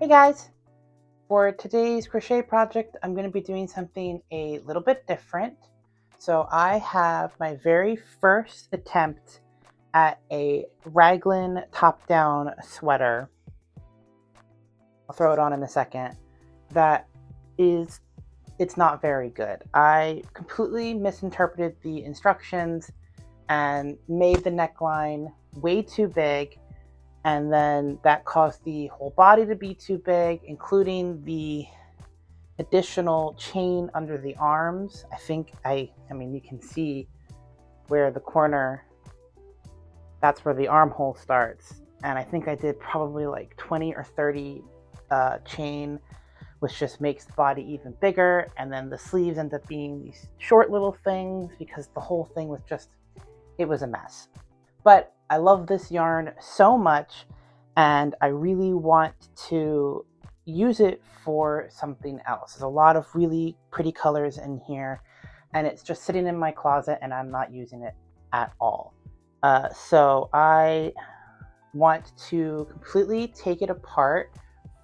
Hey guys! For today's crochet project, I'm going to be doing something a little bit different. So I have my very first attempt at a raglan top-down sweater. I'll throw it on in a second. It's not very good. I completely misinterpreted the instructions and made the neckline way too big. And then that caused the whole body to be too big, including the additional chain under the arms. I mean, you can see where the corner, that's where the armhole starts. And I think I did probably like 20 or 30 chain, which just makes the body even bigger. And then the sleeves end up being these short little things because the whole thing was it was a mess. But I love this yarn so much, and I really want to use it for something else. There's a lot of really pretty colors in here, and it's just sitting in my closet and I'm not using it at all. So I want to completely take it apart,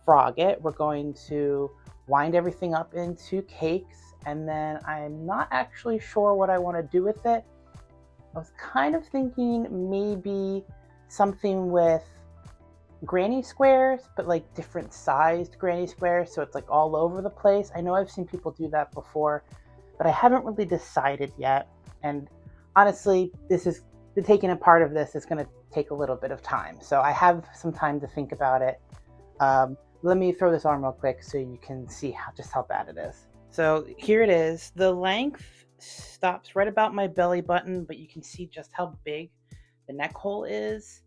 frog it. We're going to wind everything up into cakes, and then I'm not actually sure what I want to do with it. I was kind of thinking maybe something with granny squares, but like different sized granny squares, so it's like all over the place. I know I've seen people do that before, but I haven't really decided yet. And honestly, the taking apart of this is going to take a little bit of time, so I have some time to think about it. Let me throw this on real quick so you can see just how bad it is. So here it is. The length stops right about my belly button, but you can see just how big the neck hole is.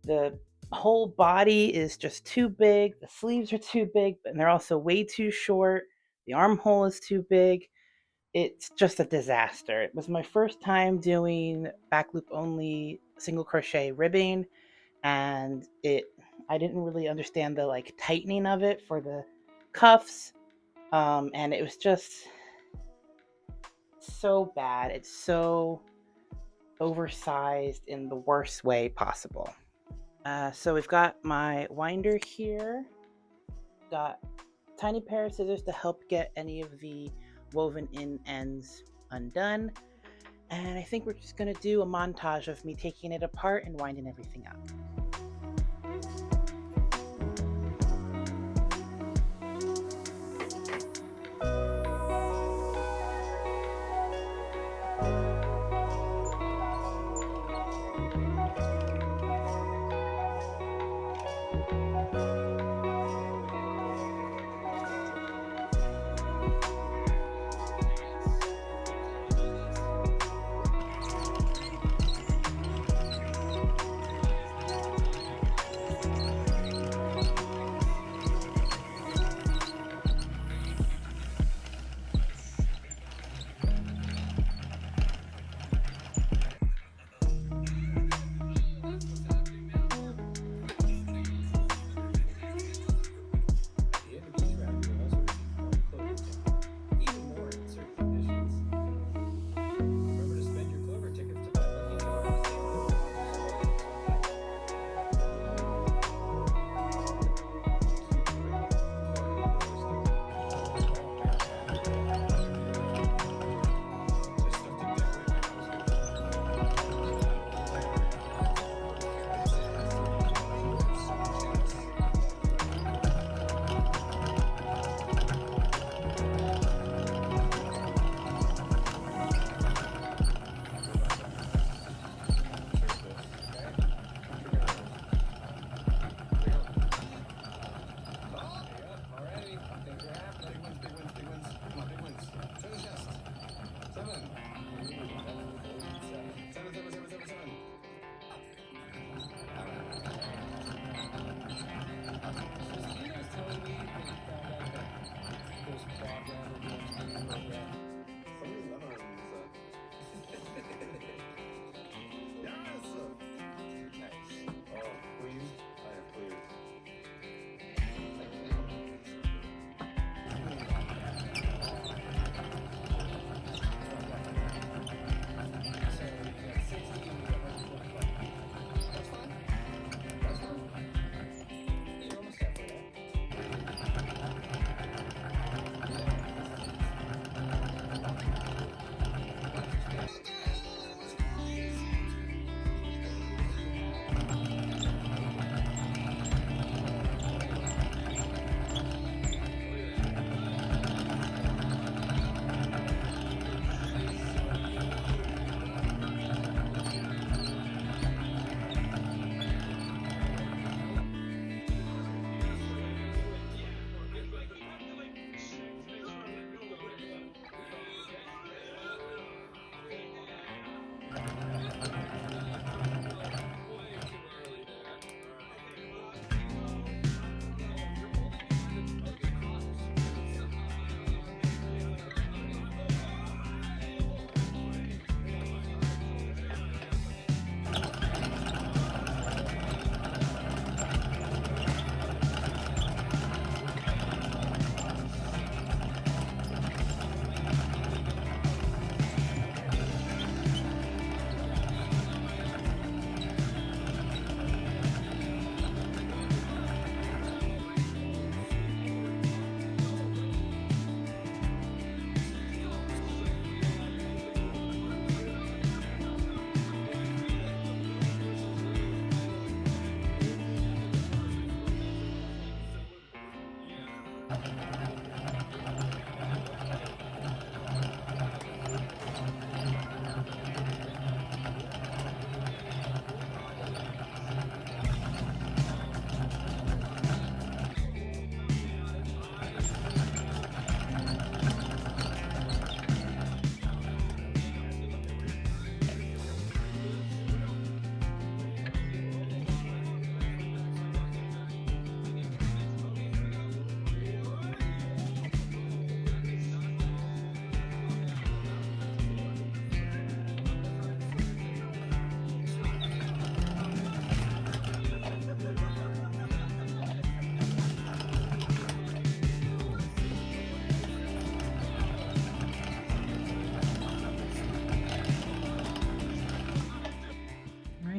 The whole body is just too big. The sleeves are too big, but they're also way too short. The armhole is too big. It's just a disaster. It was my first time doing back loop only single crochet ribbing, and I didn't really understand the tightening of it for the cuffs. And it was just so bad. It's so oversized in the worst way possible. So we've got my winder here. Got a tiny pair of scissors to help get any of the woven in ends undone. And I think we're just going to do a montage of me taking it apart and winding everything up.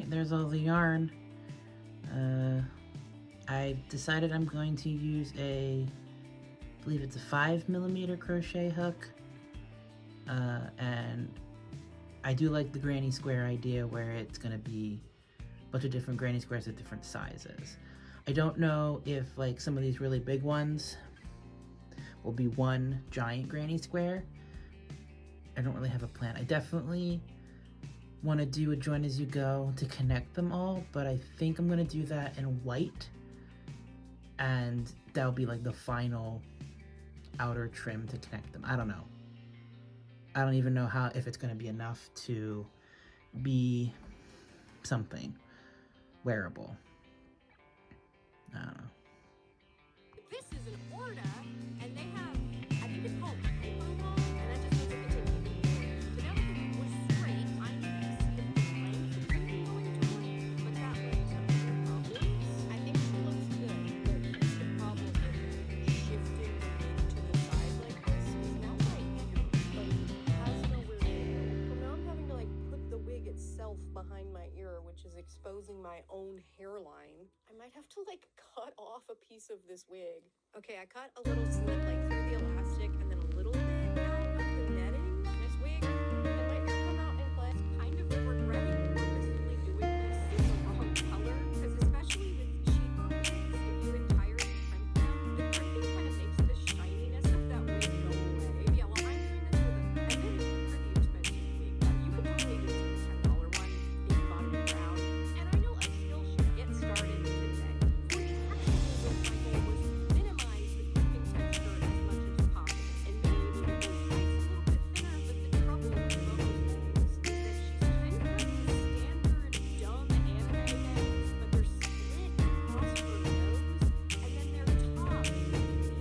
there's all the yarn. I decided I'm going to use I believe it's a 5mm crochet hook. And I do like the granny square idea where it's going to be a bunch of different granny squares at different sizes. I don't know if like some of these really big ones will be one giant granny square. I don't really have a plan. I definitely want to do a join as you go to connect them all, but I think I'm going to do that in white, and that'll be like the final outer trim to connect them. I don't know. I don't even know if it's going to be enough to be something wearable. I don't know. This is an order, and they have, I think it's called hyperwall, and that just means it can take even. So now that the was straight, I need to see if the length is even going to work, but that was some of the problems. I think it looks good, but here's the problem with shifting to the side like this, is now my hair, has nowhere to go. So now I'm having to put the wig itself behind my ear, which is exposing my own hairline. I might have to cut off a piece of this wig. Okay, I cut a little slit through the elastic and then a little bit out of the netting. This wig, it might come out in place. Kind of regretting purposefully doing this in the wrong color, because especially with cheaper wigs, if you entirely crimp them, the crimping kind of makes the shininess of that wig go away. Yeah, well, I'm doing this with and this is a pretty expensive wig. You could totally do this with a $10 one if you bought it in brown. And I know I still should get started today. For these actual wigs, my goal was minimize the crimping texture as much as possible. And maybe make those sides a little bit thinner, but the trouble with Momo's bangs is that she's kind of got the standard dumb anime bangs, but they're split across her nose, and then they're topped with these.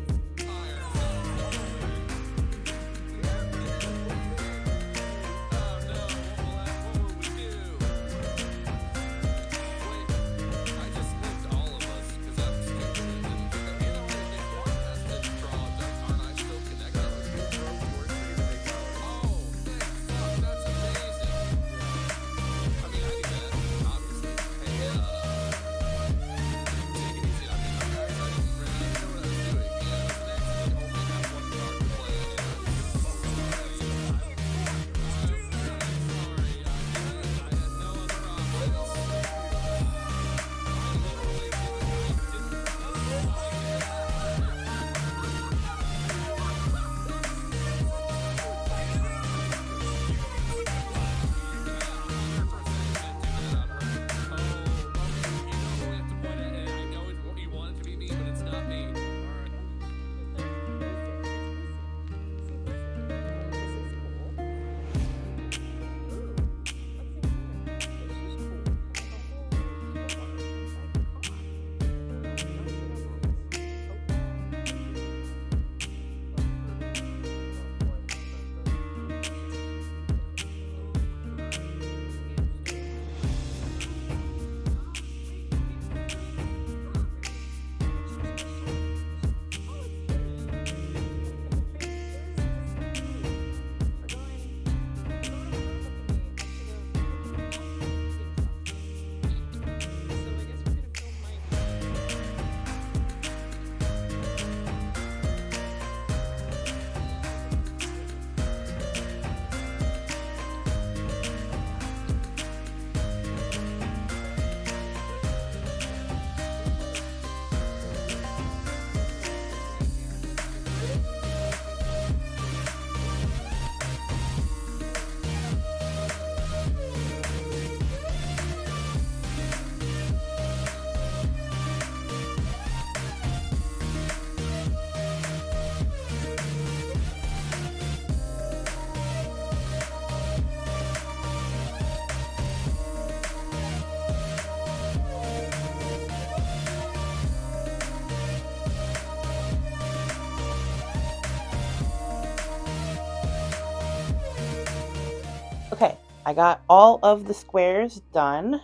Okay, I got all of the squares done.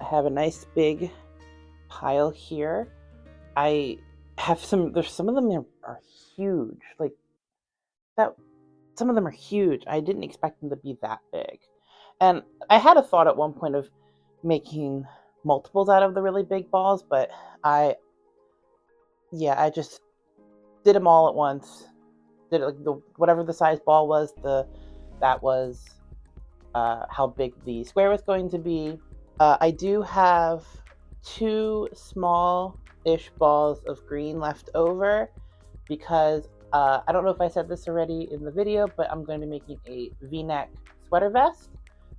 I have a nice big pile here. I have some of them are huge. Some of them are huge. I didn't expect them to be that big. And I had a thought at one point of making multiples out of the really big balls, but I I just did them all at once. Did it like whatever the size ball was, that was how big the square was going to be. I do have 2 small-ish balls of green left over because I don't know if I said this already in the video, but I'm going to be making a V-neck sweater vest.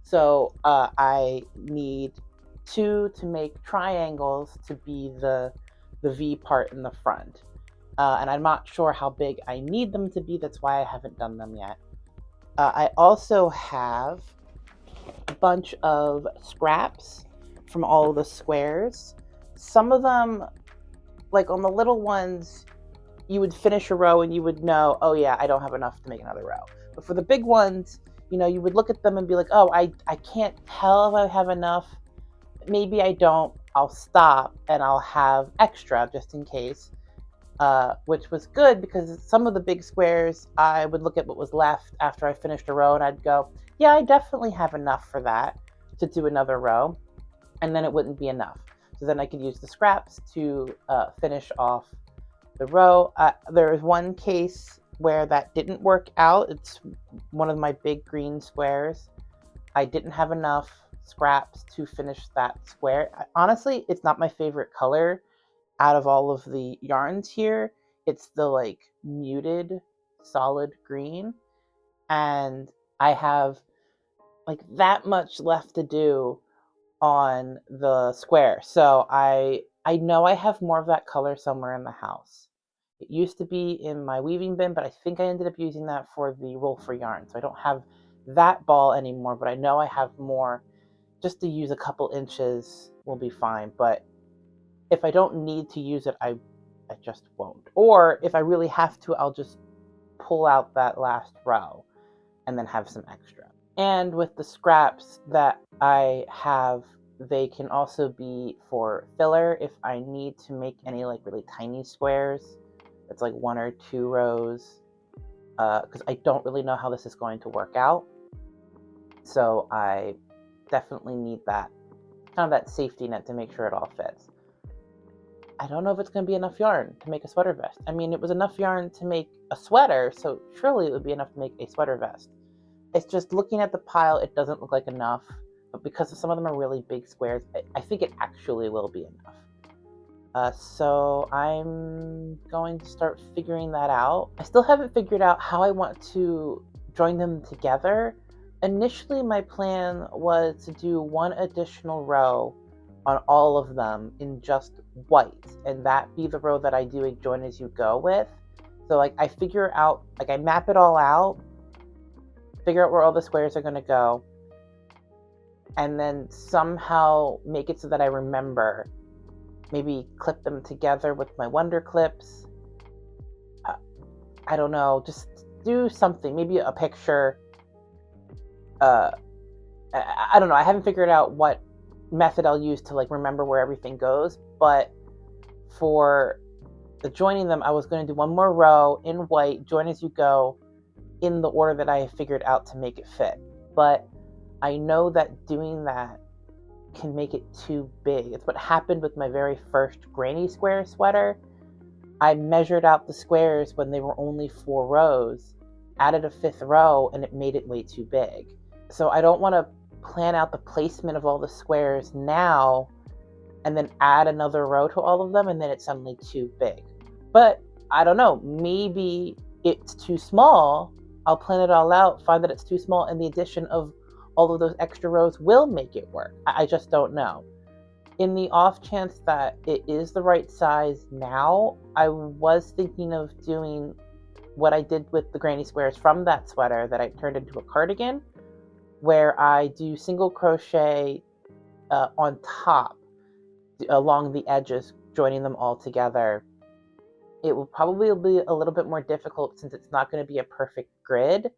So I need 2 to make triangles to be the V part in the front. And I'm not sure how big I need them to be. That's why I haven't done them yet. I also have a bunch of scraps from all the squares. Some of them, like on the little ones, you would finish a row and you would know, oh yeah, I don't have enough to make another row. But for the big ones, you would look at them and be like, oh, I can't tell if I have enough. Maybe I don't. I'll stop and I'll have extra just in case. Which was good because some of the big squares, I would look at what was left after I finished a row and I'd go, yeah, I definitely have enough for that to do another row. And then it wouldn't be enough. So then I could use the scraps to finish off the row. There is one case where that didn't work out. It's one of my big green squares. I didn't have enough scraps to finish that square. Honestly, it's not my favorite color out of all of the yarns here. It's the like muted solid green, and I have like that much left to do on the square. So I know I have more of that color somewhere in the house. It used to be in my weaving bin, but I think I ended up using that for the roll for yarn. So I don't have that ball anymore, but I know I have more. Just to use a couple inches will be fine. But if I don't need to use it, I just won't. Or if I really have to, I'll just pull out that last row and then have some extra. And with the scraps that I have, they can also be for filler if I need to make any like really tiny squares. It's like 1 or 2 rows because I don't really know how this is going to work out. So I definitely need that kind of that safety net to make sure it all fits. I don't know if it's going to be enough yarn to make a sweater vest. I mean, it was enough yarn to make a sweater, so surely it would be enough to make a sweater vest. It's just looking at the pile, it doesn't look like enough. But because some of them are really big squares, I think it actually will be enough. So I'm going to start figuring that out. I still haven't figured out how I want to join them together. Initially, my plan was to do 1 additional row on all of them in just white, and that be the row that I do a join as you go with. So like I figure out, like I map it all out, figure out where all the squares are going to go, and then somehow make it so that I remember. Maybe clip them together with my Wonder Clips. I don't know, just do something, maybe a picture. I don't know, I haven't figured out what method I'll use to like remember where everything goes, but for the joining them, I was going to do 1 more row in white, join as you go, in the order that I have figured out to make it fit. But I know that doing that can make it too big. It's what happened with my very first granny square sweater. I measured out the squares when they were only 4 rows, added a 5th row, and it made it way too big. So I don't want to plan out the placement of all the squares now and then add another row to all of them and then it's suddenly too big. But I don't know, maybe it's too small. I'll plan it all out, find that it's too small, and the addition of all of those extra rows will make it work. I just don't know. In the off chance that it is the right size now, I was thinking of doing what I did with the granny squares from that sweater that I turned into a cardigan, where I do single crochet on top along the edges, joining them all together. It will probably be a little bit more difficult since it's not going to be a perfect grid,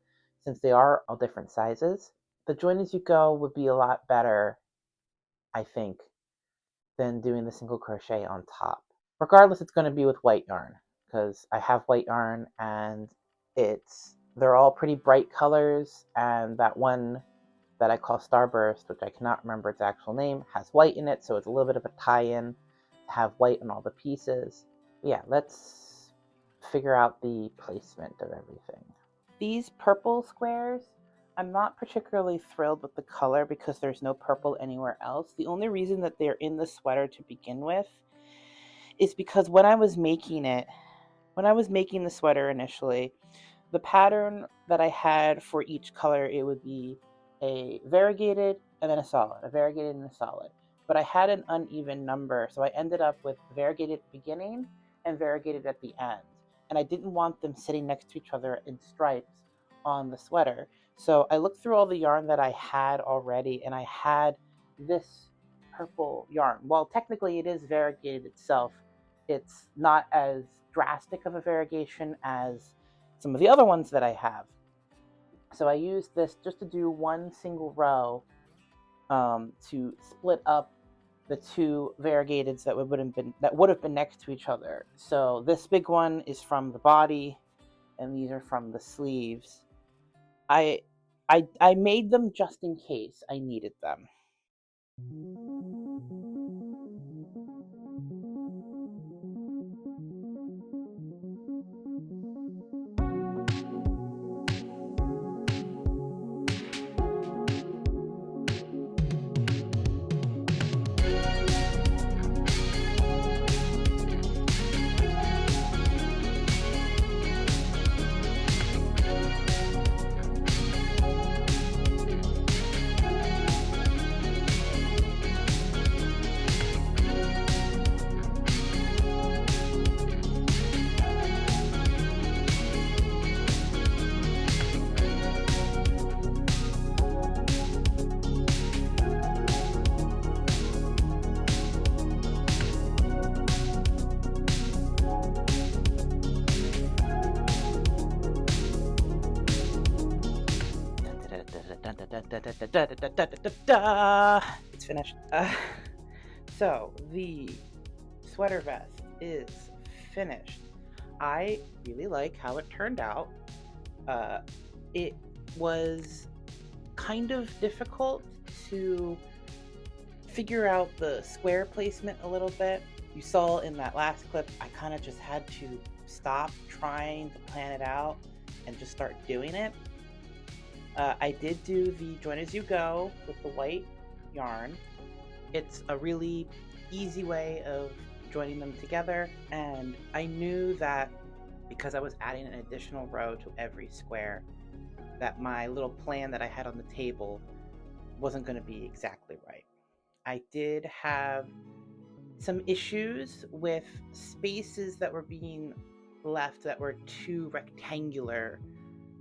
since they are all different sizes. The join as you go would be a lot better, I think, than doing the single crochet on top. Regardless, it's going to be with white yarn because I have white yarn and they're all pretty bright colors, and that one that I call Starburst, which I cannot remember its actual name, has white in it, so it's a little bit of a tie-in to have white in all the pieces. Yeah, let's figure out the placement of everything. These purple squares, I'm not particularly thrilled with the color because there's no purple anywhere else. The only reason that they're in the sweater to begin with is because when I was making the sweater initially, the pattern that I had for each color, it would be a variegated and then a solid, a variegated and a solid. But I had an uneven number, so I ended up with variegated at the beginning and variegated at the end. And I didn't want them sitting next to each other in stripes on the sweater. So I looked through all the yarn that I had already, and I had this purple yarn. Well, technically it is variegated itself. It's not as drastic of a variegation as some of the other ones that I have. So I used this just to do one single row to split up the two variegateds that would have been next to each other. So this big one is from the body, and these are from the sleeves. I made them just in case I needed them. It's finished. So the sweater vest is finished. I really like how it turned out. It was kind of difficult to figure out the square placement a little bit. You saw in that last clip, I kind of just had to stop trying to plan it out and just start doing it. I did do the join as you go with the white yarn. It's a really easy way of joining them together, and I knew that because I was adding an additional row to every square, that my little plan that I had on the table wasn't going to be exactly right. I did have some issues with spaces that were being left that were too rectangular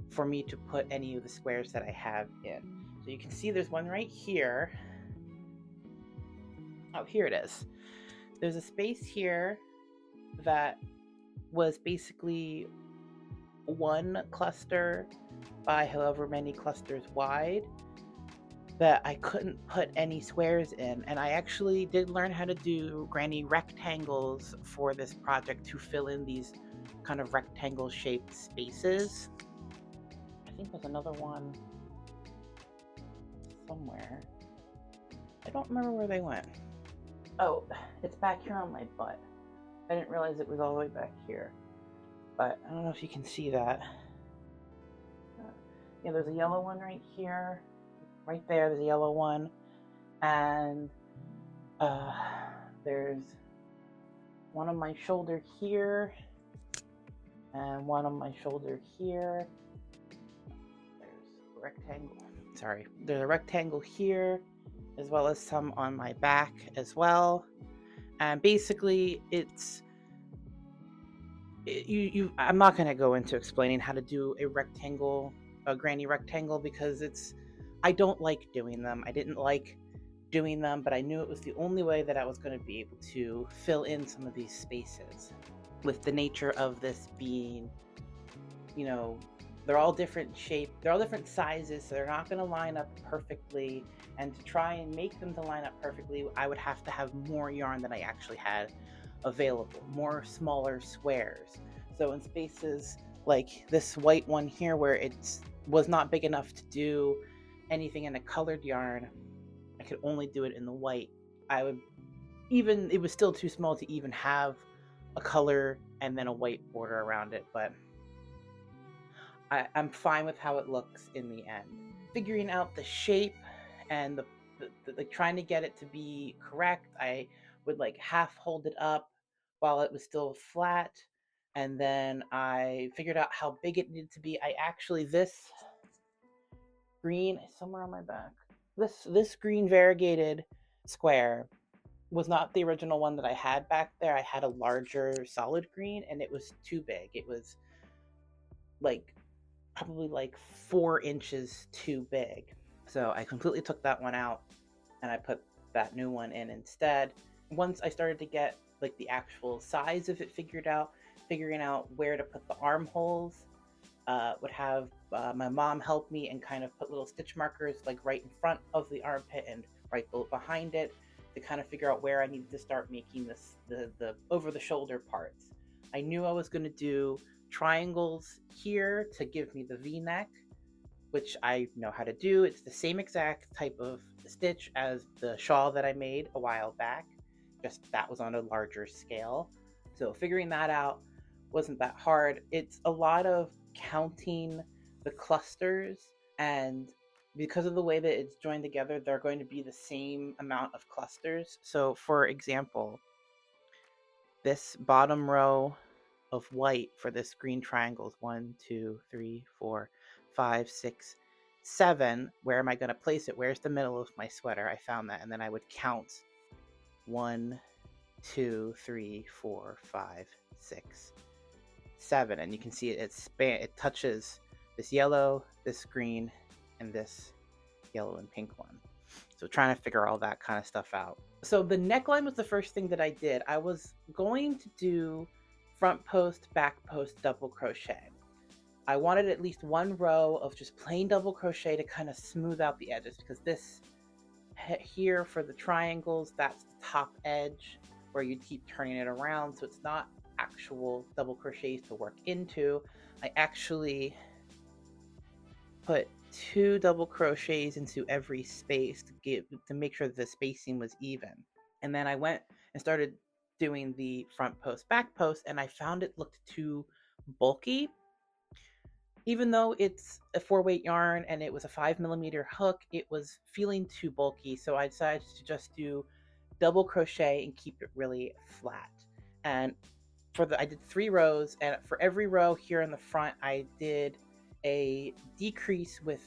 for me to put any of the squares that I have in. So you can see there's one right here. Oh, here it is. There's a space here that was basically one cluster by however many clusters wide that I couldn't put any squares in. And I actually did learn how to do granny rectangles for this project to fill in these kind of rectangle shaped spaces. I think there's another one somewhere. I don't remember where they went. Oh, it's back here on my butt. I didn't realize it was all the way back here. But I don't know if you can see that. Yeah, there's a yellow one right here. Right there's a yellow one. And there's one on my shoulder here. And one on my shoulder here. There's a rectangle. Sorry. There's a rectangle here, as well as some on my back as well. And basically I'm not going to go into explaining how to do a granny rectangle, because I don't like doing them. I didn't like doing them, but I knew it was the only way that I was going to be able to fill in some of these spaces. With the nature of this being, they're all different shape, they're all different sizes, so they're not going to line up perfectly. And to try and make them to line up perfectly, I would have to have more yarn than I actually had available, more smaller squares. So in spaces like this white one here, where it was not big enough to do anything in a colored yarn, I could only do it in the white. I would even, it was still too small to even have a color and then a white border around it, but I'm fine with how it looks in the end. Figuring out the shape and like trying to get it to be correct, I would like half hold it up while it was still flat, and then I figured out how big it needed to be. I actually, this green is somewhere on my back. This green variegated square was not the original one that I had back there. I had a larger solid green and it was too big. It was like probably like 4 inches too big. So I completely took that one out and I put that new one in instead. Once I started to get like the actual size of it figuring out where to put the armholes, would have my mom help me and kind of put little stitch markers like right in front of the armpit and right behind it to kind of figure out where I needed to start making the over the shoulder parts. I knew I was going to do triangles here to give me the V-neck, which I know how to do. It's the same exact type of stitch as the shawl that I made a while back, just that was on a larger scale. So figuring that out wasn't that hard. It's a lot of counting the clusters, and because of the way that it's joined together, they're going to be the same amount of clusters. So for example, this bottom row of white for this green triangle is 1, 2, 3, 4, 5, 6, 7. Where am I going to place it? Where's the middle of my sweater? I found that, and then I would count 1, 2, 3, 4, 5, 6, 7, and you can see it touches this yellow, this green, and this yellow and pink one. So trying to figure all that kind of stuff out. So the neckline was the first thing that I did. I was going to do front post, back post, double crochet. I wanted at least one row of just plain double crochet to kind of smooth out the edges, because this here for the triangles, that's the top edge where you keep turning it around, so it's not actual double crochets to work into. I actually put 2 double crochets into every space to make sure that the spacing was even. And then I went and started doing the front post, back post, and I found it looked too bulky. Even though it's a 4-weight yarn and it was a 5mm hook, it was feeling too bulky. So I decided to just do double crochet and keep it really flat. And I did 3 rows, and for every row here in the front, I did a decrease with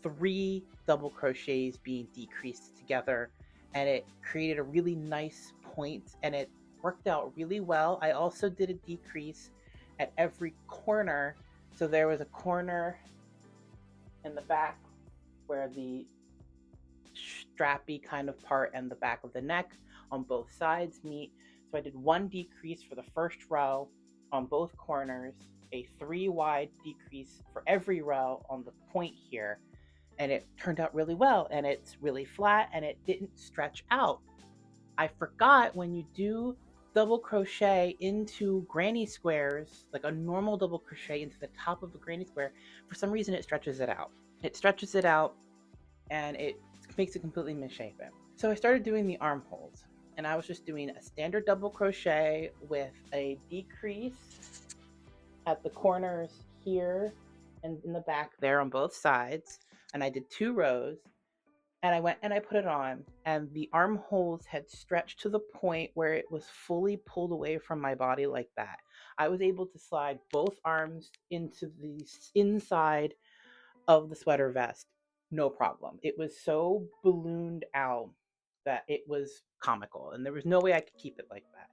3 double crochets being decreased together, and it created a really nice point, and it worked out really well. I also did a decrease at every corner. So there was a corner in the back where the strappy kind of part and the back of the neck on both sides meet. So I did 1 decrease for the first row on both corners, a 3 wide decrease for every row on the point here, and it turned out really well, and it's really flat and it didn't stretch out. I forgot, when you do double crochet into granny squares, like a normal double crochet into the top of a granny square, for some reason it stretches it out. It stretches it out and it makes it completely misshapen. So I started doing the armholes, and I was just doing a standard double crochet with a decrease at the corners here and in the back there on both sides, and I did 2 rows. And I went and I put it on, and the armholes had stretched to the point where it was fully pulled away from my body like that. I was able to slide both arms into the inside of the sweater vest, no problem. It was so ballooned out that it was comical, and there was no way I could keep it like that.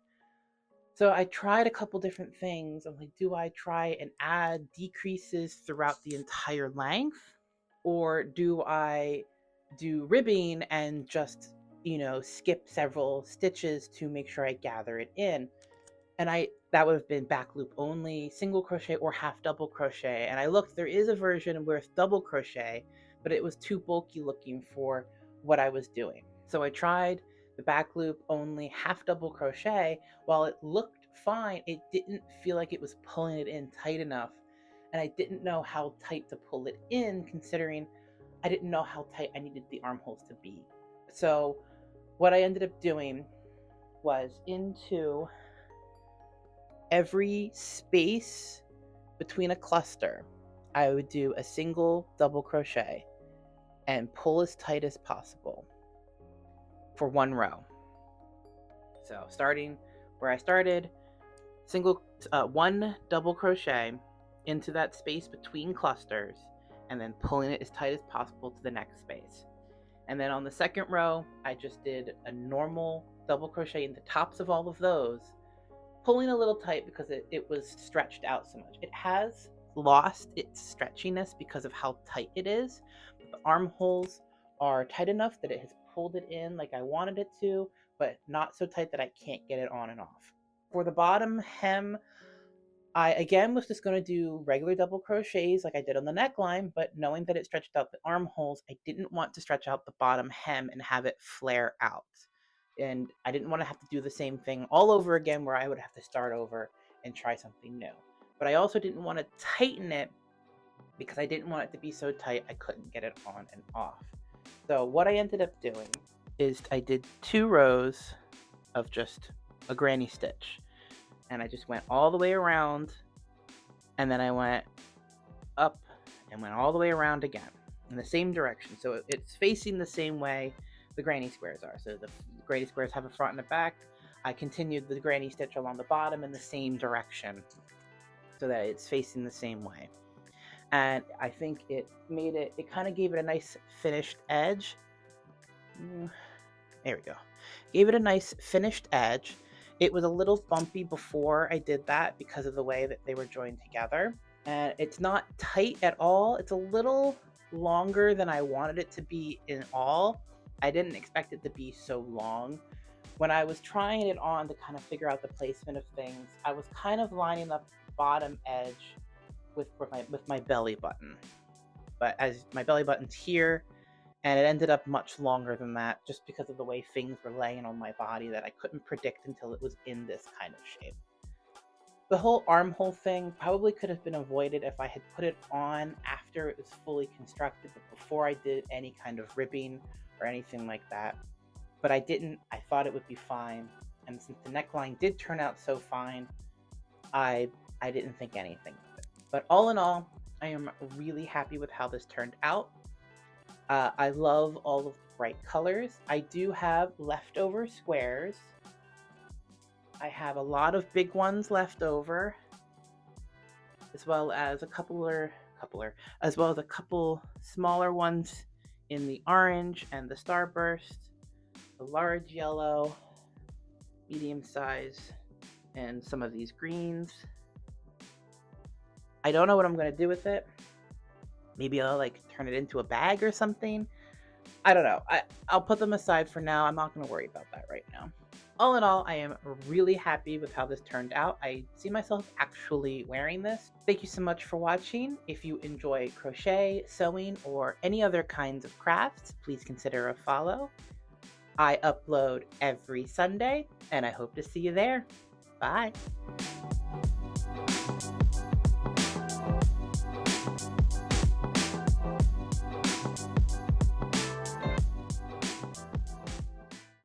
So I tried a couple different things. I'm like, do I try and add decreases throughout the entire length? Or do I do ribbing and just, skip several stitches to make sure I gather it in? And that would have been back loop only, single crochet, or half double crochet. And I looked, there is a version with double crochet, but it was too bulky looking for what I was doing. So I tried the back loop only half double crochet. While it looked fine, it didn't feel like it was pulling it in tight enough. And I didn't know how tight to pull it in, considering I didn't know how tight I needed the armholes to be. So what I ended up doing was into every space between a cluster, I would do a single double crochet and pull as tight as possible for one row. So starting where I started, one double crochet into that space between clusters and then pulling it as tight as possible to the next space. And then on the second row, I just did a normal double crochet in the tops of all of those, pulling a little tight because it was stretched out so much. It has lost its stretchiness because of how tight it is, but the armholes are tight enough that it has pulled it in like I wanted it to, but not so tight that I can't get it on and off. For the bottom hem, I again was just going to do regular double crochets like I did on the neckline, but knowing that it stretched out the armholes, I didn't want to stretch out the bottom hem and have it flare out. And I didn't want to have to do the same thing all over again where I would have to start over and try something new. But I also didn't want to tighten it because I didn't want it to be so tight I couldn't get it on and off. So what I ended up doing is I did 2 rows of just a granny stitch. And I just went all the way around, and then I went up and went all the way around again in the same direction. So it's facing the same way the granny squares are. So the granny squares have a front and a back. I continued the granny stitch along the bottom in the same direction so that it's facing the same way. And I think it kind of gave it a nice finished edge. There we go. Gave it a nice finished edge. It was a little bumpy before I did that because of the way that they were joined together. And it's not tight at all. It's a little longer than I wanted it to be in all. I didn't expect it to be so long. When I was trying it on to kind of figure out the placement of things, I was kind of lining up the bottom edge with my belly button. But as my belly button's here, and it ended up much longer than that just because of the way things were laying on my body that I couldn't predict until it was in this kind of shape. The whole armhole thing probably could have been avoided if I had put it on after it was fully constructed, but before I did any kind of ribbing or anything like that. But I didn't. I thought it would be fine. And since the neckline did turn out so fine, I didn't think anything of it. But all in all, I am really happy with how this turned out. I love all of the bright colors. I do have leftover squares. I have a lot of big ones left over, as well as a couple smaller ones in the orange and the starburst, the large yellow, medium size, and some of these greens. I don't know what I'm going to do with it. Maybe I'll turn it into a bag or something. I don't know. I'll put them aside for now. I'm not going to worry about that right now. All in all, I am really happy with how this turned out. I see myself actually wearing this. Thank you so much for watching. If you enjoy crochet, sewing, or any other kinds of crafts, please consider a follow. I upload every Sunday, and I hope to see you there. Bye.